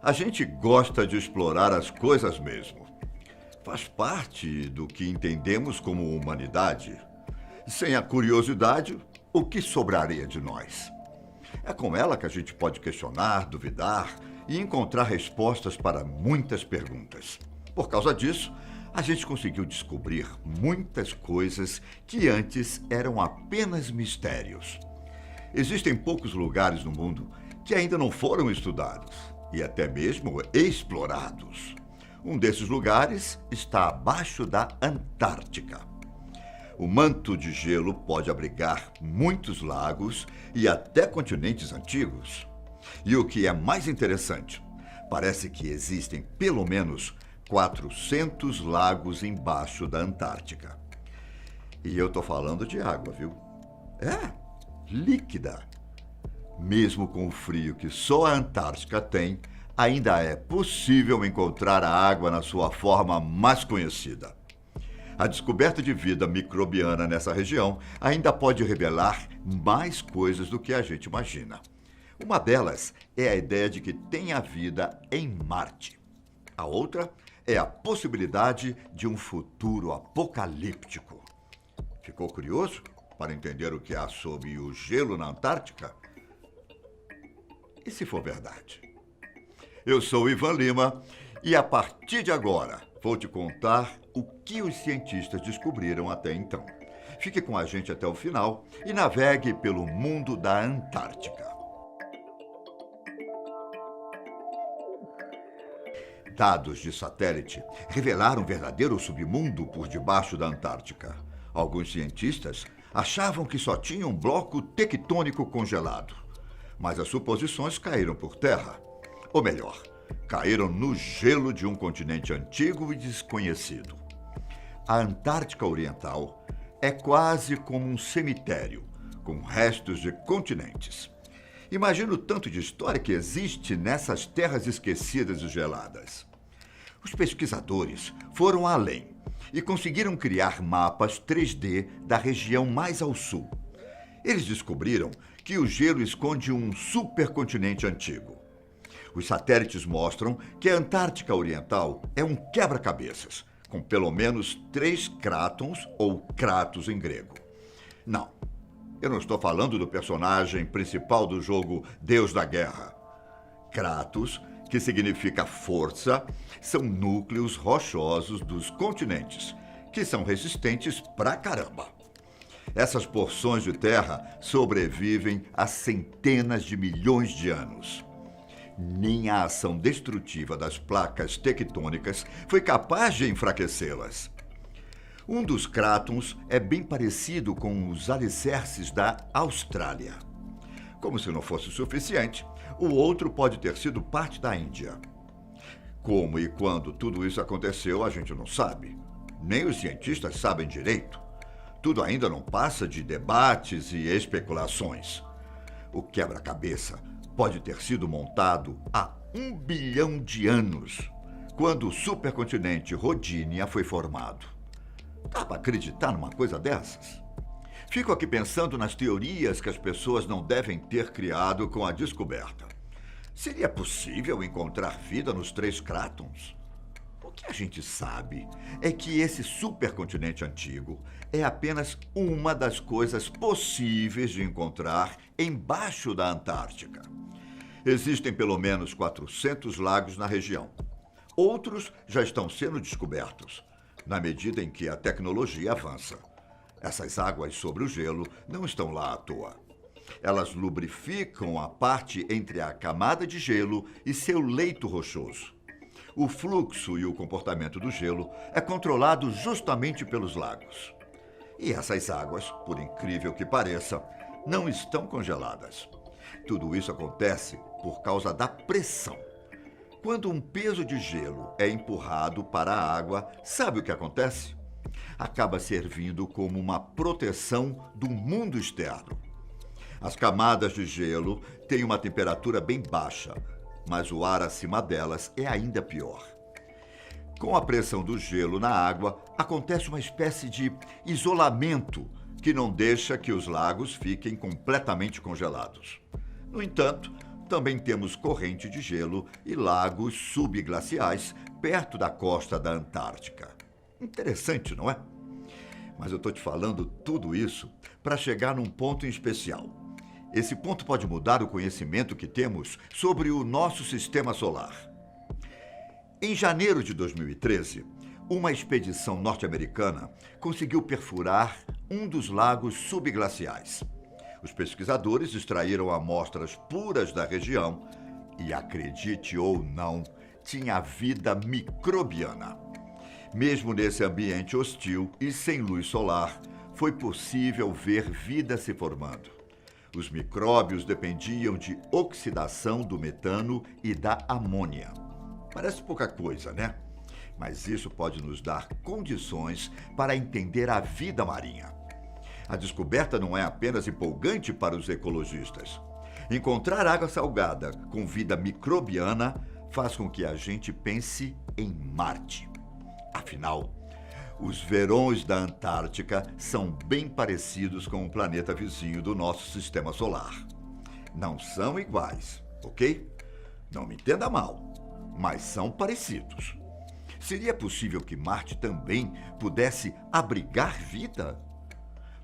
A gente gosta de explorar as coisas mesmo. Faz parte do que entendemos como humanidade. Sem a curiosidade, o que sobraria de nós? É com ela que a gente pode questionar, duvidar e encontrar respostas para muitas perguntas. Por causa disso, a gente conseguiu descobrir muitas coisas que antes eram apenas mistérios. Existem poucos lugares no mundo que ainda não foram estudados e até mesmo explorados. Um desses lugares está abaixo da Antártica. O manto de gelo pode abrigar muitos lagos e até continentes antigos. E o que é mais interessante, parece que existem pelo menos 400 lagos embaixo da Antártica. E eu tô falando de água, viu? É, líquida. Mesmo com o frio que só a Antártica tem, ainda é possível encontrar a água na sua forma mais conhecida. A descoberta de vida microbiana nessa região ainda pode revelar mais coisas do que a gente imagina. Uma delas é a ideia de que tenha vida em Marte. A outra é a possibilidade de um futuro apocalíptico. Ficou curioso para entender o que há sob o gelo na Antártica? E se for verdade? Eu sou Ivan Lima e a partir de agora vou te contar o que os cientistas descobriram até então. Fique com a gente até o final e navegue pelo mundo da Antártica. Dados de satélite revelaram um verdadeiro submundo por debaixo da Antártica. Alguns cientistas achavam que só tinha um bloco tectônico congelado, mas as suposições caíram por terra. Ou melhor, caíram no gelo de um continente antigo e desconhecido. A Antártica Oriental é quase como um cemitério, com restos de continentes. Imagina o tanto de história que existe nessas terras esquecidas e geladas. Os pesquisadores foram além e conseguiram criar mapas 3D da região mais ao sul. Eles descobriram que o gelo esconde um supercontinente antigo. Os satélites mostram que a Antártica Oriental é um quebra-cabeças, com pelo menos 3 crátons ou kratos em grego. Não, eu não estou falando do personagem principal do jogo Deus da Guerra. Kratos, que significa força, são núcleos rochosos dos continentes, que são resistentes pra caramba. Essas porções de terra sobrevivem há centenas de milhões de anos. Nem a ação destrutiva das placas tectônicas foi capaz de enfraquecê-las. Um dos crátons é bem parecido com os alicerces da Austrália. Como se não fosse o suficiente, o outro pode ter sido parte da Índia. Como e quando tudo isso aconteceu, a gente não sabe. Nem os cientistas sabem direito. Tudo ainda não passa de debates e especulações. O quebra-cabeça pode ter sido montado há 1 bilhão de anos, quando o supercontinente Rodinia foi formado. Dá para acreditar numa coisa dessas? Fico aqui pensando nas teorias que as pessoas não devem ter criado com a descoberta. Seria possível encontrar vida nos 3 crátons? O que a gente sabe é que esse supercontinente antigo é apenas uma das coisas possíveis de encontrar embaixo da Antártica. Existem pelo menos 400 lagos na região. Outros já estão sendo descobertos, na medida em que a tecnologia avança. Essas águas sobre o gelo não estão lá à toa. Elas lubrificam a parte entre a camada de gelo e seu leito rochoso. O fluxo e o comportamento do gelo é controlado justamente pelos lagos. E essas águas, por incrível que pareça, não estão congeladas. Tudo isso acontece por causa da pressão. Quando um peso de gelo é empurrado para a água, sabe o que acontece? Acaba servindo como uma proteção do mundo externo. As camadas de gelo têm uma temperatura bem baixa, mas o ar acima delas é ainda pior. Com a pressão do gelo na água, acontece uma espécie de isolamento que não deixa que os lagos fiquem completamente congelados. No entanto, também temos corrente de gelo e lagos subglaciais perto da costa da Antártica. Interessante, não é? Mas eu estou te falando tudo isso para chegar num ponto em especial. Esse ponto pode mudar o conhecimento que temos sobre o nosso sistema solar. Em janeiro de 2013, uma expedição norte-americana conseguiu perfurar um dos lagos subglaciais. Os pesquisadores extraíram amostras puras da região e, acredite ou não, tinha vida microbiana. Mesmo nesse ambiente hostil e sem luz solar, foi possível ver vida se formando. Os micróbios dependiam de oxidação do metano e da amônia. Parece pouca coisa, né? Mas isso pode nos dar condições para entender a vida marinha. A descoberta não é apenas empolgante para os ecologistas. Encontrar água salgada com vida microbiana faz com que a gente pense em Marte. Afinal, os verões da Antártica são bem parecidos com o planeta vizinho do nosso sistema solar. Não são iguais, ok? Não me entenda mal, mas são parecidos. Seria possível que Marte também pudesse abrigar vida?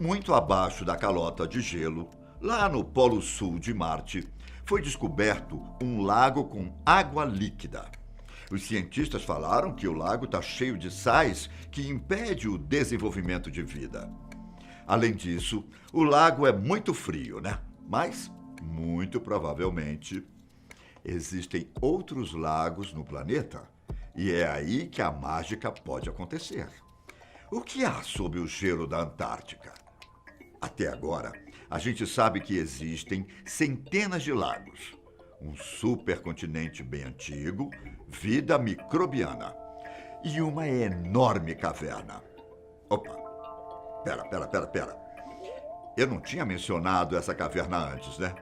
Muito abaixo da calota de gelo, lá no Polo Sul de Marte, foi descoberto um lago com água líquida. Os cientistas falaram que o lago está cheio de sais que impede o desenvolvimento de vida. Além disso, o lago é muito frio, né? Mas, muito provavelmente, existem outros lagos no planeta e é aí que a mágica pode acontecer. O que há sob o gelo da Antártica? Até agora, a gente sabe que existem centenas de lagos, um supercontinente bem antigo, vida microbiana e uma enorme caverna. Opa, pera. Eu não tinha mencionado essa caverna antes, né?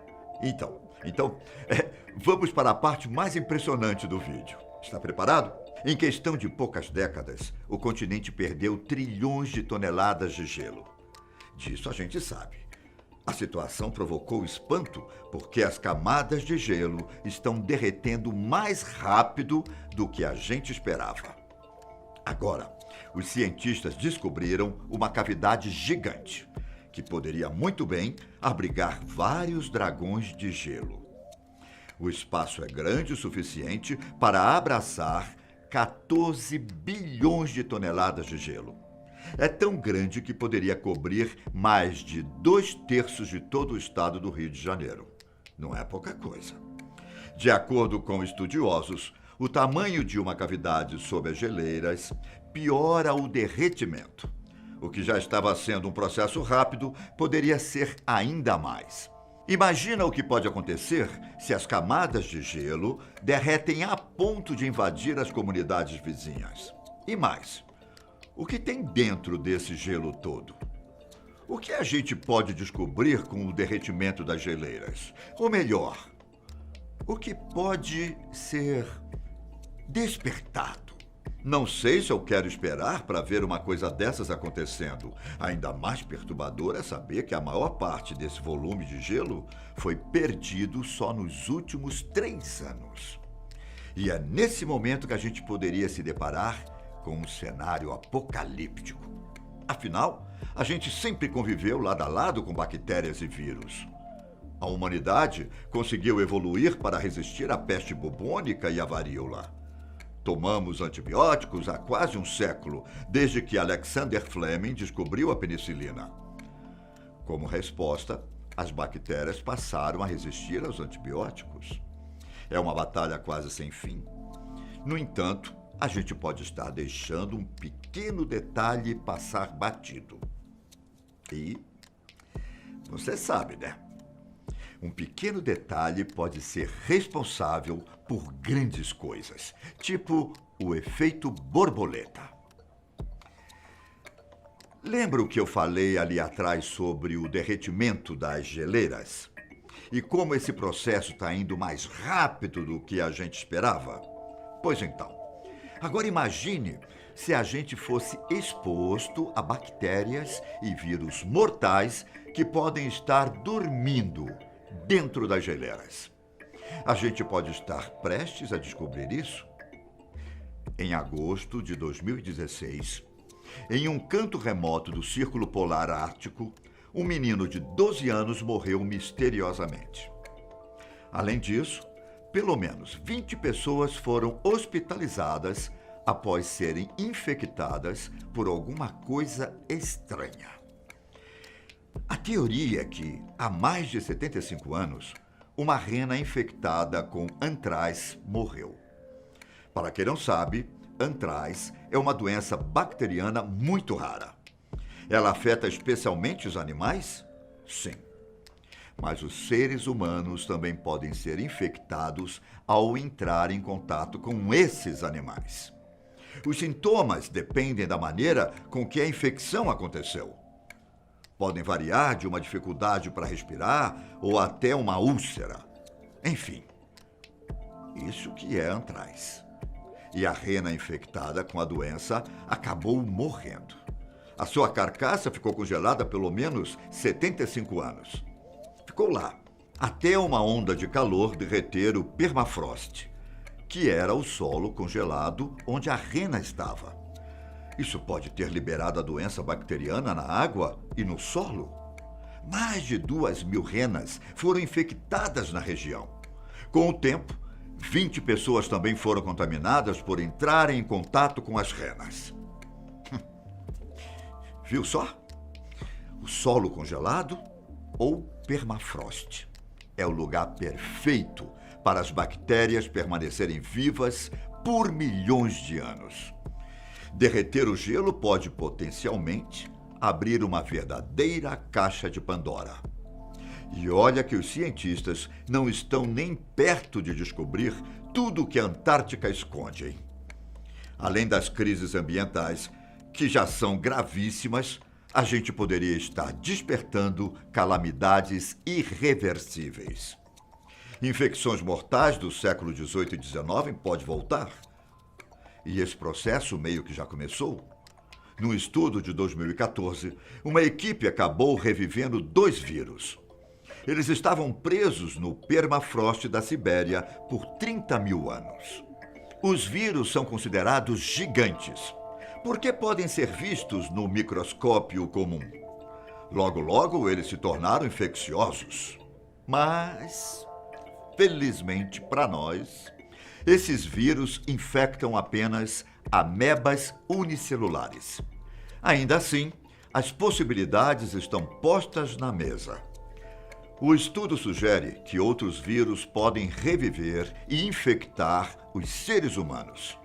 Então, vamos para a parte mais impressionante do vídeo. Está preparado? Em questão de poucas décadas, o continente perdeu trilhões de toneladas de gelo. Disso a gente sabe. A situação provocou espanto porque as camadas de gelo estão derretendo mais rápido do que a gente esperava. Agora, os cientistas descobriram uma cavidade gigante que poderia muito bem abrigar vários dragões de gelo. O espaço é grande o suficiente para abraçar 14 bilhões de toneladas de gelo. É tão grande que poderia cobrir mais de 2/3 de todo o estado do Rio de Janeiro. Não é pouca coisa. De acordo com estudiosos, o tamanho de uma cavidade sob as geleiras piora o derretimento. O que já estava sendo um processo rápido poderia ser ainda mais. Imagina o que pode acontecer se as camadas de gelo derretem a ponto de invadir as comunidades vizinhas. E mais, o que tem dentro desse gelo todo? O que a gente pode descobrir com o derretimento das geleiras? Ou melhor, o que pode ser despertado? Não sei se eu quero esperar para ver uma coisa dessas acontecendo. Ainda mais perturbador é saber que a maior parte desse volume de gelo foi perdido só nos últimos 3 anos. E é nesse momento que a gente poderia se deparar com um cenário apocalíptico. Afinal, a gente sempre conviveu lado a lado com bactérias e vírus. A humanidade conseguiu evoluir para resistir à peste bubônica e à varíola. Tomamos antibióticos há quase um século, desde que Alexander Fleming descobriu a penicilina. Como resposta, as bactérias passaram a resistir aos antibióticos. É uma batalha quase sem fim. No entanto, a gente pode estar deixando um pequeno detalhe passar batido. E você sabe, né? Um pequeno detalhe pode ser responsável por grandes coisas, tipo o efeito borboleta. Lembra o que eu falei ali atrás sobre o derretimento das geleiras? E como esse processo está indo mais rápido do que a gente esperava? Pois então, agora imagine se a gente fosse exposto a bactérias e vírus mortais que podem estar dormindo dentro das geleiras. A gente pode estar prestes a descobrir isso. Em agosto de 2016, em um canto remoto do Círculo Polar Ártico, um menino de 12 anos morreu misteriosamente. Além disso, pelo menos 20 pessoas foram hospitalizadas após serem infectadas por alguma coisa estranha. A teoria é que, há mais de 75 anos, uma rena infectada com antraz morreu. Para quem não sabe, antraz é uma doença bacteriana muito rara. Ela afeta especialmente os animais? Sim. Mas os seres humanos também podem ser infectados ao entrar em contato com esses animais. Os sintomas dependem da maneira com que a infecção aconteceu. Podem variar de uma dificuldade para respirar ou até uma úlcera. Enfim, isso que é antraz. E a rena infectada com a doença acabou morrendo. A sua carcaça ficou congelada há pelo menos 75 anos. Ficou lá, até uma onda de calor derreter o permafrost, que era o solo congelado onde a rena estava. Isso pode ter liberado a doença bacteriana na água e no solo. Mais de 2.000 renas foram infectadas na região. Com o tempo, 20 pessoas também foram contaminadas por entrarem em contato com as renas. Viu só? O solo congelado ou permafrost é o lugar perfeito para as bactérias permanecerem vivas por milhões de anos. Derreter o gelo pode potencialmente abrir uma verdadeira caixa de Pandora. E olha que os cientistas não estão nem perto de descobrir tudo o que a Antártica esconde, hein? Além das crises ambientais, que já são gravíssimas, a gente poderia estar despertando calamidades irreversíveis. Infecções mortais do século XVIII e XIX podem voltar. E esse processo meio que já começou. Num estudo de 2014, uma equipe acabou revivendo 2 vírus. Eles estavam presos no permafrost da Sibéria por 30.000 anos. Os vírus são considerados gigantes, porque podem ser vistos no microscópio comum. Logo, logo, eles se tornaram infecciosos. Mas, felizmente para nós, esses vírus infectam apenas amebas unicelulares. Ainda assim, as possibilidades estão postas na mesa. O estudo sugere que outros vírus podem reviver e infectar os seres humanos.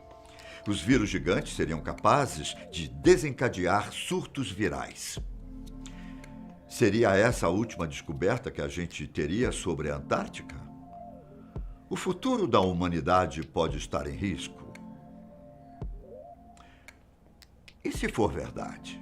Os vírus gigantes seriam capazes de desencadear surtos virais. Seria essa a última descoberta que a gente teria sobre a Antártica? O futuro da humanidade pode estar em risco? E se for verdade?